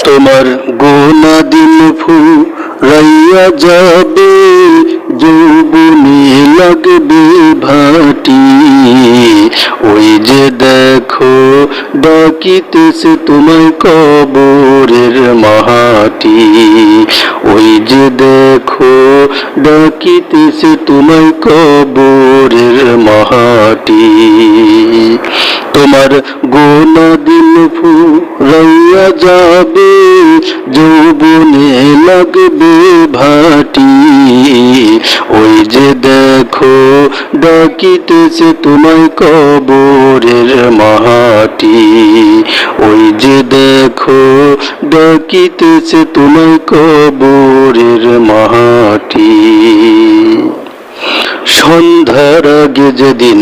তোমার গোনা দিন ফুরাইয়া যাবে, যৌবনে লাগবে ভাটি। ওই যে দেখো ডাকিতেছে তোমায় কবরের মাটি। ওই যে দেখো ডাকিতেছে তোমায় কবরের মাটি। তোমার গোনা দিন ফুরাইয়া যাবে, যৌবনে লাগবে ভাটি। ওই যে দেখো ডাকিতেছে তোমায় কবরের মাটি। ওই যে দেখো ডাকিতেছে তোমায় কবরের মাটি। সন্ধ্যার আগে যেদিন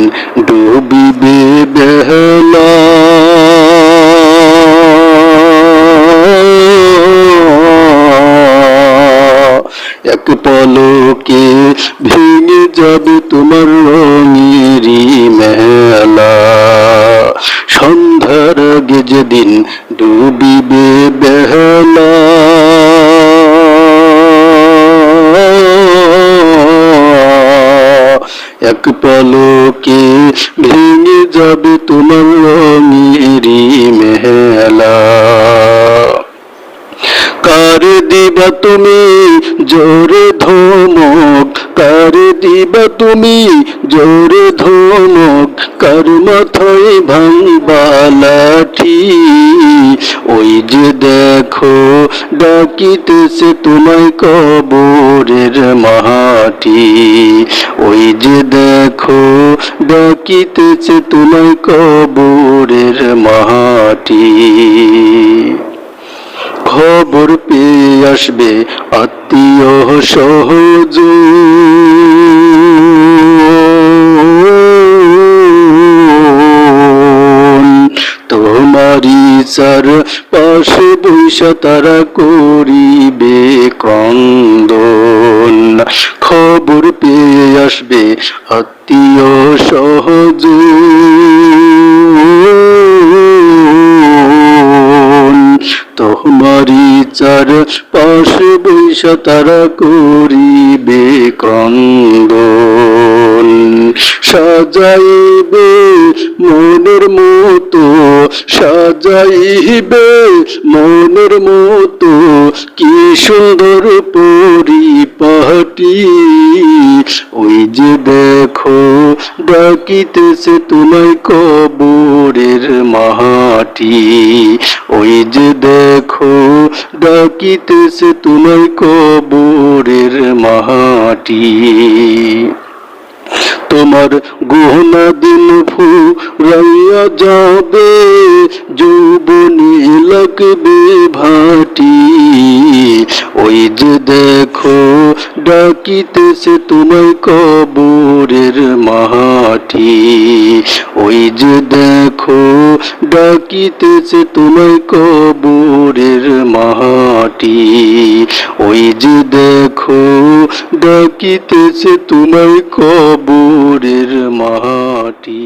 ডুবিবে বেলা, এক পলকে ভেঙে যাবে তোমার রঙেরই মেলা। সন্ধ্যার আগে যেদিন ডুবিবে বেলা, এক পলকে ভেঙে যাবে তোমার রঙেরই মেলা। কার দিবা তুমি জোরে ধমক, কার দিবা তুমি জোরে ধমক, কার মাথায় ভাঙবা লাঠি। ওই যে দেখো ডাকিতেছে তোমায় কবরের মাটি। ওই যে দেখো ডাকিতেছে তোমায় কবরের মাটি। খবর পেয়ে আসবে আত্মীয় স্বজন, তোমারই চার পাশে বৈশা তারা করিবে ক্রন্দন। খবর পেয়ে আসবে আত্মীয় স্বজন, তোমারই চার পাশে বৈশা তারা করিবে ক্রন্দন। সাজাইবে মনের মতো, সাজাইবে মনের মতো, কি সুন্দর পরিপাটি। ওই যে দেখো ডাকিতেছে তোমায় কবরের মাটি। ওই যে দেখো ডাকিতেছে তোমায় কবরের মাটি। তোমার গোনা দিন ফুরাইয়া যাবে, যৌবনে লাগবে ভাটি। ওই যে দেখো ডাকিতেছে তোমায় কবরের মাটি। ওই যে দেখো ডাকিতেছে তোমায় কবরের মাটি। ওই যে দেখো ডাকিতেছে তোমায় কবরের মাটি।